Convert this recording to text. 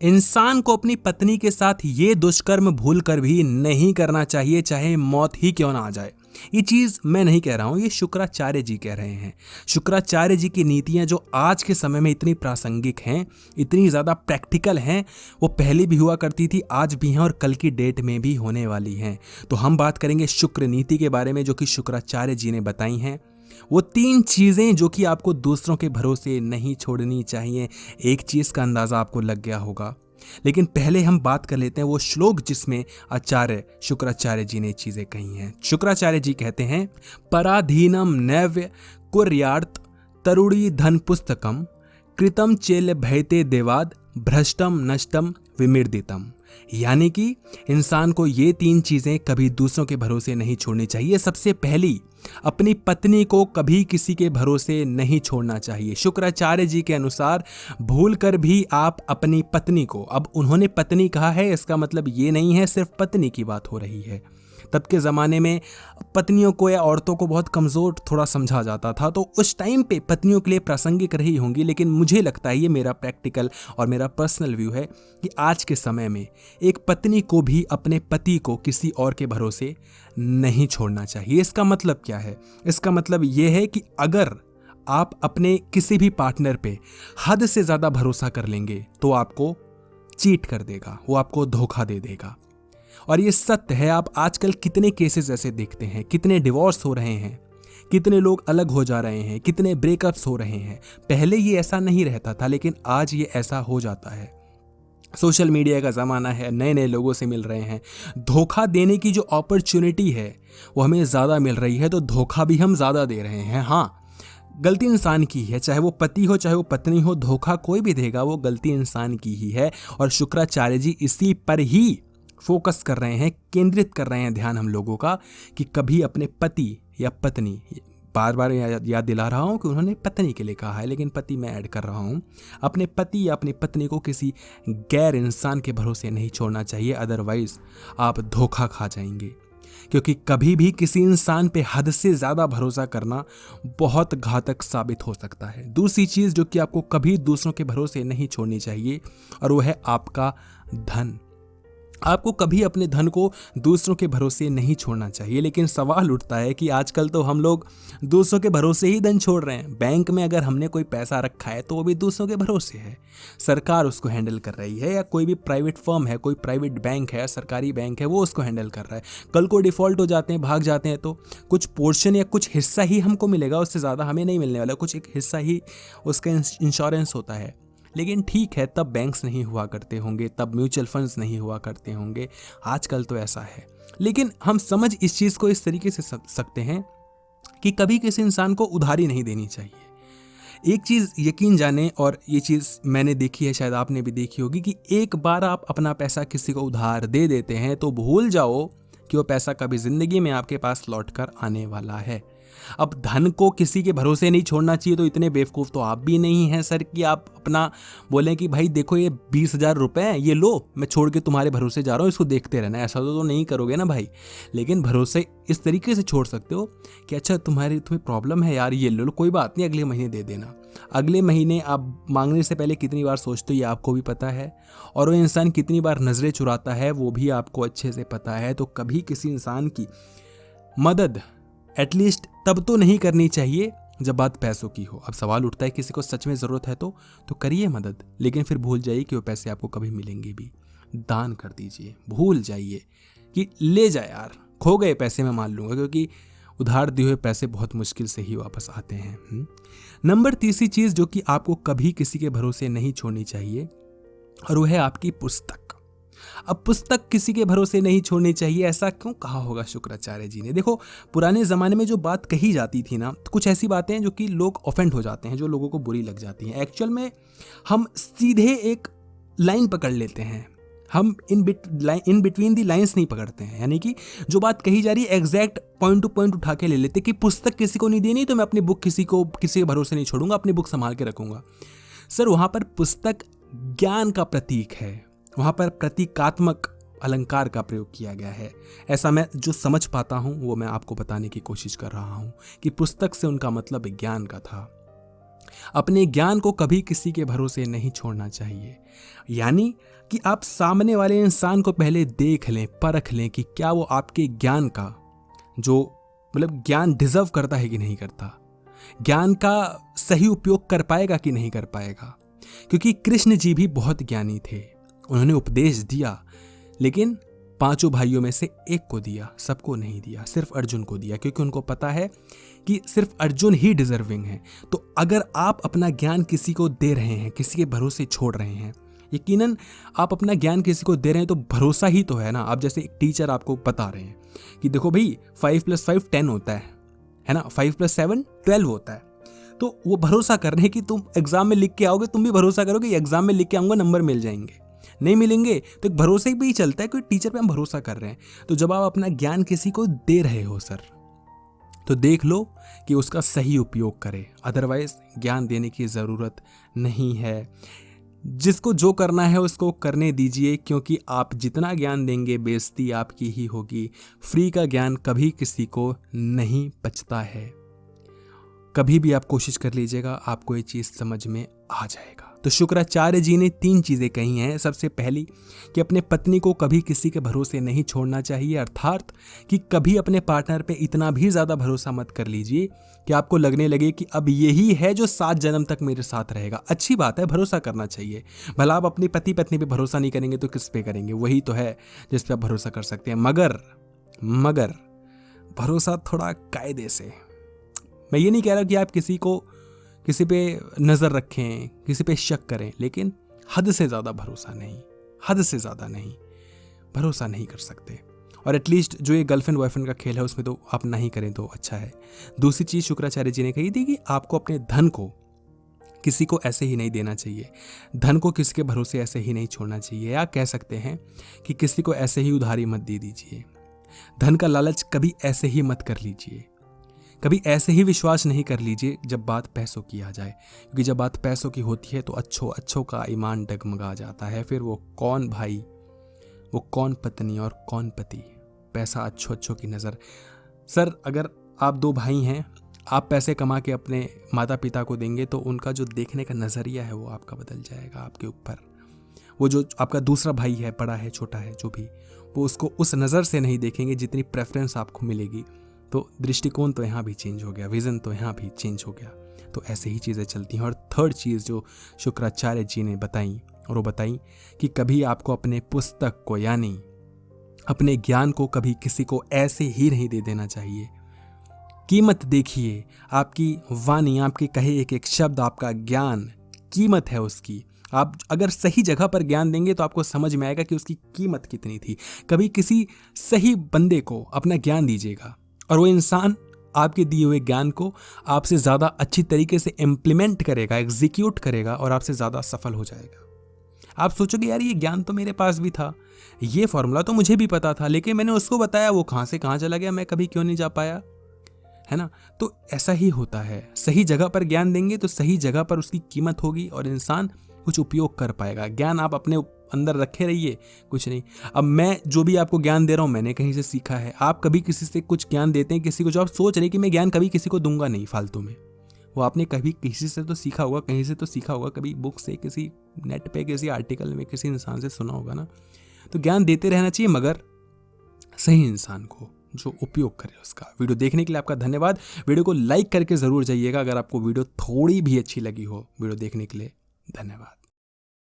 इंसान को अपनी पत्नी के साथ ये दुष्कर्म भूल कर भी नहीं करना चाहिए, चाहे मौत ही क्यों ना आ जाए। ये चीज मैं नहीं कह रहा हूं, ये शुक्राचार्य जी कह रहे हैं। शुक्राचार्य जी की नीतियां जो आज के समय में इतनी प्रासंगिक हैं, इतनी ज्यादा प्रैक्टिकल हैं, वो पहले भी हुआ करती थी, आज भी हैं और कल की डेट में भी होने वाली हैं। तो हम बात करेंगे शुक्र नीति के बारे में, जो कि शुक्राचार्य जी ने बताई हैं। वो 3 चीजें जो कि आपको दूसरों के भरोसे नहीं छोड़नी चाहिए। एक चीज का अंदाजा आपको लग गया होगा, लेकिन पहले हम बात कर लेते हैं वो श्लोक जिसमें आचार्य शुक्राचार्य जी ने चीजें कही हैं। शुक्राचार्य जी कहते हैं, पराधीनम नैव्य कुर्यार्थ तरुणी धन पुस्तकम कृतम चेल्य भयते देवाद भ्रष्टम नष्टम विमर्दितम। यानी कि इंसान को ये 3 चीजें कभी दूसरों के भरोसे नहीं छोड़नी चाहिए। सबसे पहली, अपनी पत्नी को कभी किसी के भरोसे नहीं छोड़ना चाहिए। शुक्राचार्य जी के अनुसार भूल कर भी आप अपनी पत्नी को, अब उन्होंने पत्नी कहा है, इसका मतलब ये नहीं है सिर्फ पत्नी की बात हो रही है। तब के ज़माने में पत्नियों को या औरतों को बहुत कमज़ोर थोड़ा समझा जाता था, तो उस टाइम पे पत्नियों के लिए प्रासंगिक रही होंगी। लेकिन मुझे लगता है, ये मेरा प्रैक्टिकल और मेरा पर्सनल व्यू है, कि आज के समय में एक पत्नी को भी अपने पति को किसी और के भरोसे नहीं छोड़ना चाहिए। इसका मतलब क्या है? इसका मतलब ये है कि अगर आप अपने किसी भी पार्टनर पे हद से ज़्यादा भरोसा कर लेंगे तो आपको चीट कर देगा, वो आपको धोखा दे देगा। और ये सत्य है। आप आजकल कितने केसेस ऐसे देखते हैं, कितने डिवोर्स हो रहे हैं, कितने लोग अलग हो जा रहे हैं, कितने ब्रेकअप्स हो रहे हैं। पहले ये ऐसा नहीं रहता था, लेकिन आज ये ऐसा हो जाता है। सोशल मीडिया का ज़माना है, नए नए लोगों से मिल रहे हैं। धोखा देने की जो अपॉर्चुनिटी है वो हमें ज़्यादा मिल रही है, तो धोखा भी हम ज़्यादा दे रहे हैं। हाँ, गलती इंसान की है, चाहे वो पति हो चाहे वो पत्नी हो, धोखा कोई भी देगा, वो गलती इंसान की ही है। और शुक्राचार्य जी इसी पर ही फोकस कर रहे हैं, केंद्रित कर रहे हैं ध्यान हम लोगों का, कि कभी अपने पति या पत्नी, बार बार याद दिला रहा हूं कि उन्होंने पत्नी के लिए कहा है, लेकिन पति मैं ऐड कर रहा हूं, अपने पति या अपनी पत्नी को किसी गैर इंसान के भरोसे नहीं छोड़ना चाहिए, अदरवाइज आप धोखा खा जाएंगे। क्योंकि कभी भी किसी इंसान पे हद से ज़्यादा भरोसा करना बहुत घातक साबित हो सकता है। दूसरी चीज़ जो कि आपको कभी दूसरों के भरोसे नहीं छोड़नी चाहिए, और वो है आपका धन। आपको कभी अपने धन को दूसरों के भरोसे नहीं छोड़ना चाहिए। लेकिन सवाल उठता है कि आजकल तो हम लोग दूसरों के भरोसे ही धन छोड़ रहे हैं। बैंक में अगर हमने कोई पैसा रखा है तो वो भी दूसरों के भरोसे है, सरकार उसको हैंडल कर रही है, या कोई भी प्राइवेट फर्म है, कोई प्राइवेट बैंक है, सरकारी बैंक है, वो उसको हैंडल कर रहा है। कल को डिफ़ॉल्ट हो जाते हैं, भाग जाते हैं, तो कुछ पोर्शन या कुछ हिस्सा ही हमको मिलेगा, उससे ज़्यादा हमें नहीं मिलने वाला, कुछ एक हिस्सा ही उसका इंश्योरेंस होता है। लेकिन ठीक है, तब बैंक्स नहीं हुआ करते होंगे, तब म्यूचुअल फंड्स नहीं हुआ करते होंगे, आजकल तो ऐसा है। लेकिन हम समझ इस चीज़ को इस तरीके से सकते हैं कि कभी किसी इंसान को उधारी नहीं देनी चाहिए। एक चीज़ यकीन जाने, और ये चीज़ मैंने देखी है, शायद आपने भी देखी होगी, कि एक बार आप अपना पैसा किसी को उधार दे देते हैं तो भूल जाओ कि वो पैसा कभी ज़िंदगी में आपके पास लौट कर आने वाला है। अब धन को किसी के भरोसे नहीं छोड़ना चाहिए, तो इतने बेवकूफ़ तो आप भी नहीं हैं सर कि आप अपना बोलें कि भाई देखो ये 20,000 रुपये हैं, ये लो, मैं छोड़ के तुम्हारे भरोसे जा रहा हूँ, इसको देखते रहना। ऐसा तो नहीं करोगे ना भाई। लेकिन भरोसे इस तरीके से छोड़ सकते हो कि अच्छा तुम्हें प्रॉब्लम है यार, ये लो, कोई बात नहीं, अगले महीने दे देना। अगले महीने आप मांगने से पहले कितनी बार सोचते हो ये आपको भी पता है, और वो इंसान कितनी बार नज़रें चुराता है वो भी आपको अच्छे से पता है। तो कभी किसी इंसान की मदद एटलीस्ट तब तो नहीं करनी चाहिए जब बात पैसों की हो। अब सवाल उठता है, किसी को सच में ज़रूरत है तो करिए मदद, लेकिन फिर भूल जाइए कि वो पैसे आपको कभी मिलेंगे भी। दान कर दीजिए, भूल जाइए कि ले जाए यार, खो गए पैसे मैं मान लूँगा, क्योंकि उधार दिए हुए पैसे बहुत मुश्किल से ही वापस आते हैं। नंबर तीसरी चीज़ जो कि आपको कभी किसी के भरोसे नहीं छोड़नी चाहिए, और वो है आपकी पुस्तक। अब पुस्तक किसी के भरोसे नहीं छोड़नी चाहिए, ऐसा क्यों कहा होगा शुक्राचार्य जी ने? देखो, पुराने ज़माने में जो बात कही जाती थी ना, तो कुछ ऐसी बातें हैं जो कि लोग ऑफेंड हो जाते हैं, जो लोगों को बुरी लग जाती हैं। एक्चुअल में हम सीधे एक लाइन पकड़ लेते हैं, हम इन बिटवीन दी लाइंस नहीं पकड़ते हैं। यानी कि जो बात कही जा रही है एग्जैक्ट पॉइंट टू पॉइंट उठा के ले लेते कि पुस्तक किसी को नहीं देनी तो मैं अपनी बुक किसी के भरोसे नहीं छोड़ूंगा, अपनी बुक संभाल के रखूंगा। सर, वहाँ पर पुस्तक ज्ञान का प्रतीक है, वहाँ पर प्रतीकात्मक अलंकार का प्रयोग किया गया है। ऐसा मैं जो समझ पाता हूँ वो मैं आपको बताने की कोशिश कर रहा हूँ कि पुस्तक से उनका मतलब ज्ञान का था। अपने ज्ञान को कभी किसी के भरोसे नहीं छोड़ना चाहिए। यानी कि आप सामने वाले इंसान को पहले देख लें, परख लें कि क्या वो आपके ज्ञान का जो मतलब ज्ञान डिजर्व करता है कि नहीं करता, ज्ञान का सही उपयोग कर पाएगा कि नहीं कर पाएगा। क्योंकि कृष्ण जी भी बहुत ज्ञानी थे, उन्होंने उपदेश दिया, लेकिन 5 भाइयों में से एक को दिया, सबको नहीं दिया, सिर्फ अर्जुन को दिया, क्योंकि उनको पता है कि सिर्फ अर्जुन ही डिजर्विंग है। तो अगर आप अपना ज्ञान किसी को दे रहे हैं, किसी के भरोसे छोड़ रहे हैं, यकीनन आप अपना ज्ञान किसी को दे रहे हैं तो भरोसा ही तो है ना। आप जैसे एक टीचर आपको बता रहे हैं कि देखो भाई 5 + 5 10 होता है ना, 5 + 7 12 होता है। तो वो भरोसा कर रहे हैं कि तुम एग्जाम में लिख के आओगे, तुम भी भरोसा करोगे एग्जाम में लिख के आऊंगा, नंबर मिल जाएंगे। नहीं मिलेंगे तो एक भरोसे पे ही चलता है, कोई टीचर पे हम भरोसा कर रहे हैं। तो जब आप अपना ज्ञान किसी को दे रहे हो सर, तो देख लो कि उसका सही उपयोग करे, अदरवाइज ज्ञान देने की ज़रूरत नहीं है। जिसको जो करना है उसको करने दीजिए, क्योंकि आप जितना ज्ञान देंगे बेइज्जती आपकी ही होगी। फ्री का ज्ञान कभी किसी को नहीं बचता है। कभी भी आप कोशिश कर लीजिएगा, आपको ये चीज़ समझ में आ जाएगा। तो शुक्राचार्य जी ने 3 चीज़ें कही हैं। सबसे पहली कि अपने पत्नी को कभी किसी के भरोसे नहीं छोड़ना चाहिए, अर्थात कि कभी अपने पार्टनर पे इतना भी ज़्यादा भरोसा मत कर लीजिए कि आपको लगने लगे कि अब यही है जो 7 जन्म तक मेरे साथ रहेगा। अच्छी बात है, भरोसा करना चाहिए। भला आप अपनी पति पत्नी पे भरोसा नहीं करेंगे तो किस पे करेंगे? वही तो है जिस पे आप भरोसा कर सकते हैं। मगर भरोसा थोड़ा कायदे से। मैं ये नहीं कह रहा कि आप किसी पे नज़र रखें, किसी पे शक करें, लेकिन हद से ज़्यादा भरोसा नहीं, हद से ज़्यादा नहीं, भरोसा नहीं कर सकते। और एटलीस्ट जो ये गर्लफ्रेंड बॉयफ्रेंड का खेल है उसमें तो आप नहीं करें तो अच्छा है। दूसरी चीज़ शुक्राचार्य जी ने कही थी कि आपको अपने धन को किसी को ऐसे ही नहीं देना चाहिए, धन को किसी के भरोसे ऐसे ही नहीं छोड़ना चाहिए। या कह सकते हैं कि किसी को ऐसे ही उधारी मत दे दीजिए। धन का लालच कभी ऐसे ही मत कर लीजिए, कभी ऐसे ही विश्वास नहीं कर लीजिए जब बात पैसों की आ जाए, क्योंकि जब बात पैसों की होती है तो अच्छों का ईमान डगमगा जाता है। फिर वो कौन भाई, वो कौन पत्नी और कौन पति, पैसा अच्छों की नज़र। सर अगर आप 2 भाई हैं, आप पैसे कमा के अपने माता पिता को देंगे तो उनका जो देखने का नज़रिया है वो आपका बदल जाएगा आपके ऊपर। वो जो आपका दूसरा भाई है, बड़ा है छोटा है जो भी, वो उसको उस नज़र से नहीं देखेंगे जितनी प्रेफरेंस आपको मिलेगी। तो दृष्टिकोण तो यहाँ भी चेंज हो गया, विज़न तो यहाँ भी चेंज हो गया। तो ऐसे ही चीज़ें चलती हैं। और थर्ड चीज़ जो शुक्राचार्य जी ने बताई, और वो बताई कि कभी आपको अपने पुस्तक को यानी अपने ज्ञान को कभी किसी को ऐसे ही नहीं दे देना चाहिए। कीमत देखिए, आपकी वाणी, आपके कहे एक एक शब्द, आपका ज्ञान कीमत है उसकी। आप अगर सही जगह पर ज्ञान देंगे तो आपको समझ में आएगा कि उसकी कीमत कितनी थी। कभी किसी सही बंदे को अपना ज्ञान दीजिएगा और वो इंसान आपके दिए हुए ज्ञान को आपसे ज़्यादा अच्छी तरीके से इम्प्लीमेंट करेगा, एग्जीक्यूट करेगा और आपसे ज़्यादा सफल हो जाएगा। आप सोचोगे यार ये ज्ञान तो मेरे पास भी था, ये फॉर्मूला तो मुझे भी पता था, लेकिन मैंने उसको बताया, वो कहाँ से कहाँ चला गया, मैं कभी क्यों नहीं जा पाया, है ना। तो ऐसा ही होता है, सही जगह पर ज्ञान देंगे तो सही जगह पर उसकी कीमत होगी और इंसान कुछ उपयोग कर पाएगा। ज्ञान आप अपने अंदर रखे रहिए, कुछ नहीं। अब मैं जो भी आपको ज्ञान दे रहा हूँ मैंने कहीं से सीखा है। आप कभी किसी से कुछ ज्ञान देते हैं, किसी को जो आप सोच रहे हैं कि मैं ज्ञान कभी किसी को दूंगा नहीं फालतू में, वो आपने कभी किसी से तो सीखा होगा, कहीं से तो सीखा होगा, कभी बुक से, किसी नेट पे, किसी आर्टिकल में, किसी इंसान से सुना होगा ना। तो ज्ञान देते रहना चाहिए, मगर सही इंसान को जो उपयोग करे उसका। वीडियो देखने के लिए आपका धन्यवाद। वीडियो को लाइक करके ज़रूर जाइएगा अगर आपको वीडियो थोड़ी भी अच्छी लगी हो। वीडियो देखने के लिए धन्यवाद।